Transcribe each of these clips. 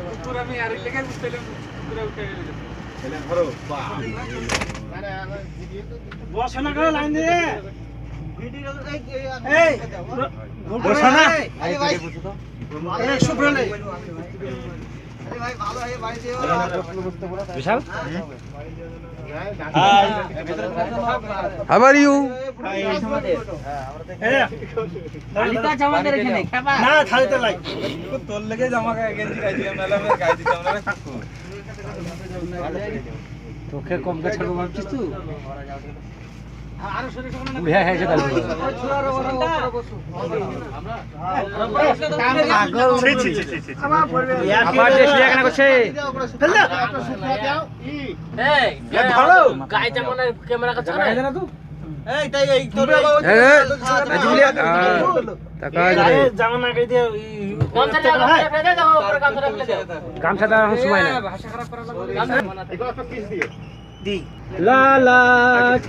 কুকুর আমি আর লেগে বুঝতেলাম কুকুরে উঠে গেল এলে ধরো বসে না করে লাইন দিয়ে ভিডিও এই বসে না আরে ভাই বসো তো এই শুভ্র নেই আরে ভাই ভালো হয় বাড়ি দিও বিশাল হাই হাউ আর ইউ আলিতা জামা করে রেখে খাবা না খাইতে লাই তোর লেগে জামা গেঞ্জি গাই দিলাম নালে আমি গাই দিতাম না কাকু তোকে কম কা ছাড়বো ভাবছিস তুই আরো সরে সরে না উড়ে হেসে তাহলে আমার পড়বে আবার দেশ লিয়া কেন করছে ফেল দাও এই ধরো গায়ে যেমন ক্যামেরা কাছে না জানা তুই এই তাই এই তোর টাকা জামা না গাই দিয়ে গামছা দাও ফেলে দাও উপরে গামছা ফেলে দাও গামছা দেওয়ার সময় না ভাষা খারাপ করা লাগবে এগুলো একটা পিস দিয়ে দি লা লা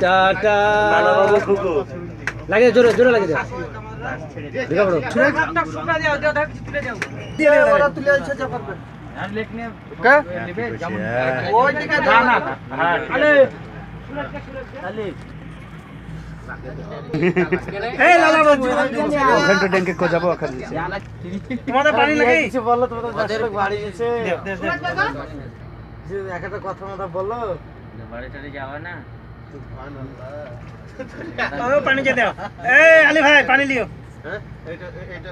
টাটা লাগে জোরে জোরে লাগে দেখা বড় শুকনা দাও দাও দাও কিছু তুলে দাও দিয়ে ওরা তুলে আছে যা করবে আর লেখনে কা নেবে যেমন ওই দিকে না না আলে আলে এই লালা বাবু ওখান তো ডেঙ্কে কো যাবো ওখানে তোমাদের পানি লাগে কিছু বললো তোমাদের ওদের বাড়ি গেছে যে একটা কথা মতো বললো বাড়ি টাড়ি যাওয়া না ও পানি কে দাও এই আলী ভাই পানি লিও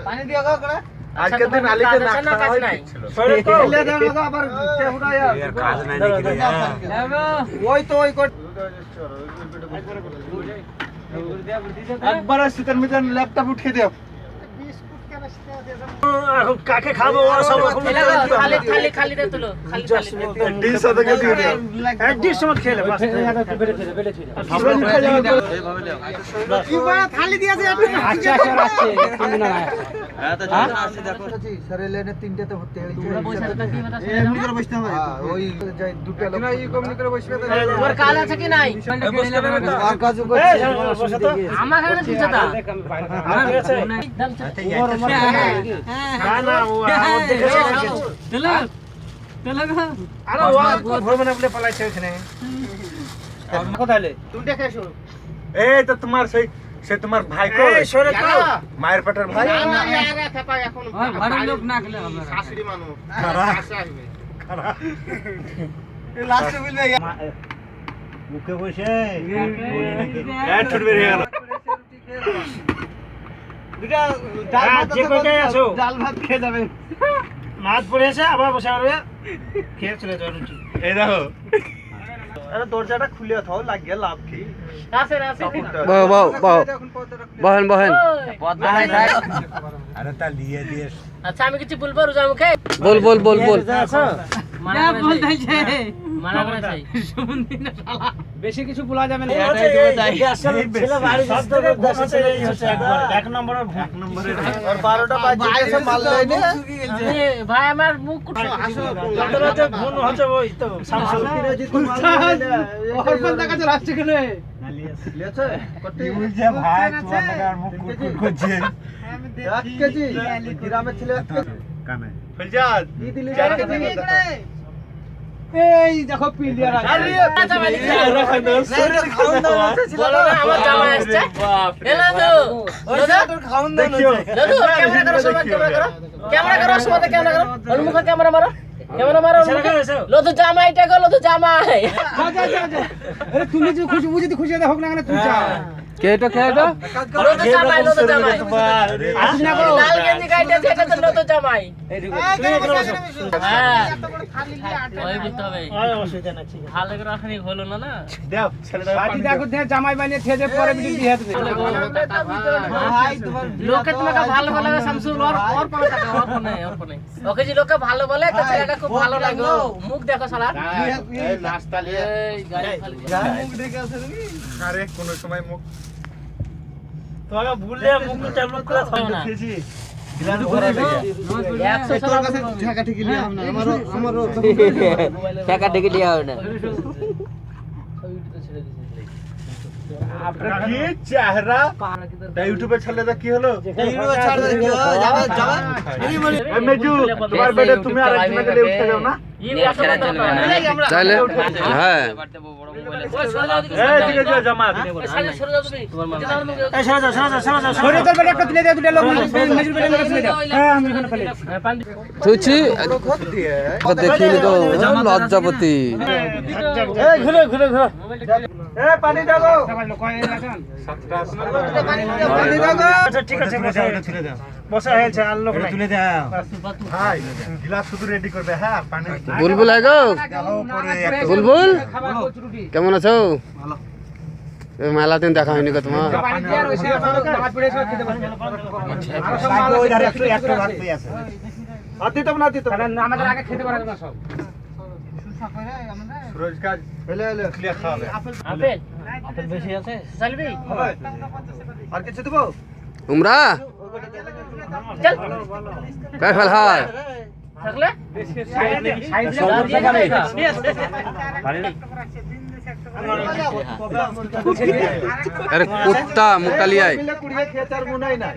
পানি দিও গো করে আজকের দিন আলীকে না খাওয়া কাজ নাই সরে তো এলে দাও গো আবার তেহুড়া এর কাজ নাই নাকি রে ওই তো ওই কোট একবার শীতের মধ্যে ল্যাপটপ উঠিয়ে দাও এখন কাকে খাবো ওরা সব এখন খালি খালি খালি দে তুলো খালি খালি ডিশ সাথে কে দিও এক ডিশ সময় খেলে বাস থালি দিয়েছে আচ্ছা আচ্ছা আসছে তিন দিন না স্যার লেনে তিনটাতে ভর্তি হয়েছে তোমরা বসে থাকা কি কথা এমনি করে বসতে হবে ওই যাই দুটো লোক না এই কমনি করে বসবে তোর কাজ আছে কি নাই আর কাজও করছে আমার এখানে দিছে তা না না ও আমার দেখেছে তেলা তেলা গো আরে ও ভরবে না বলে পালাইছে ওখানে কোথায় তুমি দেখে শুরু এই তো তোমার সেই সে তোমার ভাই কো এই সরে তো মায়ের পেটের ভাই না না আরে থাপা এখন ঘরের লোক না খেলে হবে শাশুড়ি মানুষ খারা আসে আসবে খারা লাস্ট বলবে মুখে বসে এই ছুটবে রে গেল দুটা যে কোথায় আছো ডাল ভাত খেয়ে যাবেন মাছ পড়ে এসে আবার বসে পারবে খেয়ে চলে যাও রুটি এই দেখো আরে দরজাটা খুলে থাও লাগিয়ে লাভ কি আসে আসে বাহ বাহ বাহ এখন পর্দাটা বহেন বহেন পদ্মা নাই যায় আরে তা লিয়ে দিয়ে আচ্ছা আমি কিছু বলবো রোজা মুখে বল বল বল বল মানা বলতাইছে মানা করে চাই শুনবি না শালা বেশি কিছু বলা যাবে না ছেলে বাড়ি যাচ্ছে এক নম্বরের আর 12টা বাজে গেছে মাল লাইনে ভাই আমার মুখ যন্ত্রতে ফোন হচ্ছে ওই তো শামসুল অর্পণ দেখা যাচ্ছে রাস্তা কেন লিয়েছে কত যে ভাই তোমার লাগা আর মুখ কুকুর করছে 1 কেজি গ্রামের ছেলে কানে ফিলজাদ কি দিলি এই দেখো পিলিয়ার বলো না আমার জামাই আসছে এলা তো খাউন দেন দাদু ক্যামেরা করো সবাই ক্যামেরা করো সময় ক্যামেরা করো ওর মুখে ক্যামেরা মারো ক্যামেরা মারো লদু জামাইটা গো লদু জামাই আরে তুমি যে খুশি বুঝি খুশি হোক না কেন তুই যা কে এটা কে এটা লদু জামাই আসিস না করো লাল গেঞ্জি গাইতে সেটা তো লদু জামাই হ্যাঁ ওই বুঝতে হবে অসুবিধা না ঠিক ভালো করে রাখনি হলো না না দাও ছেলেটা পার্টি দেখো দে জামাই বানিয়ে থেজে পরে বিটি দিয়ে দেবে ভাই তোমার লোকে তোমাকে ভালো বলে শামসুল ওর কোনো টাকা ওর কোনে ওকে যে লোকে ভালো বলে তো ছেলেটা খুব ভালো লাগলো মুখ দেখো শালা এই নাস্তা নিয়ে এই গাড়ি খালি মুখ দেখে আছে নাকি আরে কোন সময় মুখ তোমাকে ভুলে মুখ ট্যাবলেট করে হবে না। খেয়েছি বিলাস ভরা লাগে 100 তোর কাছে ঢাকা ঠিক লিয়ে আমরা আমারও টাকা ডেকে দেওয়া হবে না কি চেহারা তা ইউটিউবে ছাড়লে তা কি হলো ইউটিউবে ছাড় দে কি হয় যাবে যাবে এই মেজু তোমার বেডে তুমি আর একজনকে দিয়ে উঠে যাও না তাহলে হ্যাঁ এই দিকে যাও জামাত এই সরে যাও শরীর তোর বেটা একটা তুলে দে দুটো লোক মেজুর বেটা লোক তুলে দাও হ্যাঁ আমি এখানে ফেলে তুইছি দেখিনি তো লজ্জাপতি এই ঘুরে এই পানি দাও গো কয় আছেন পানি দাও গো আচ্ছা ঠিক আছে বসা হয়েছে আর লোক নাই তুলে দাও ভাই গ্লাস শুধু রেডি করবে হ্যাঁ পানি বুলবুল আগো বুলবুল খাবার কচুরুটি কেমন আছো ভালো মেলা দিন দেখা হয়নি গো তোমার পানি দিয়ে আর ওইসে দাঁত পড়ে সব খেতে বসে ওই ধারে একটু ভাত পেয়ে আছে আতি তো না আতি তো আমাদের আগে খেতে পারে না সব সুরজ কাজ ক্লিয়ার খাওয়াবে আপেল বেশি আছে চালবি আর কিছু দেবো উমরা চল কাই ফেল হায় থাকলে আরে কুত্তা মুক্তা লিয়াই কুড়িয়ে খেয়ে চার গুনাই না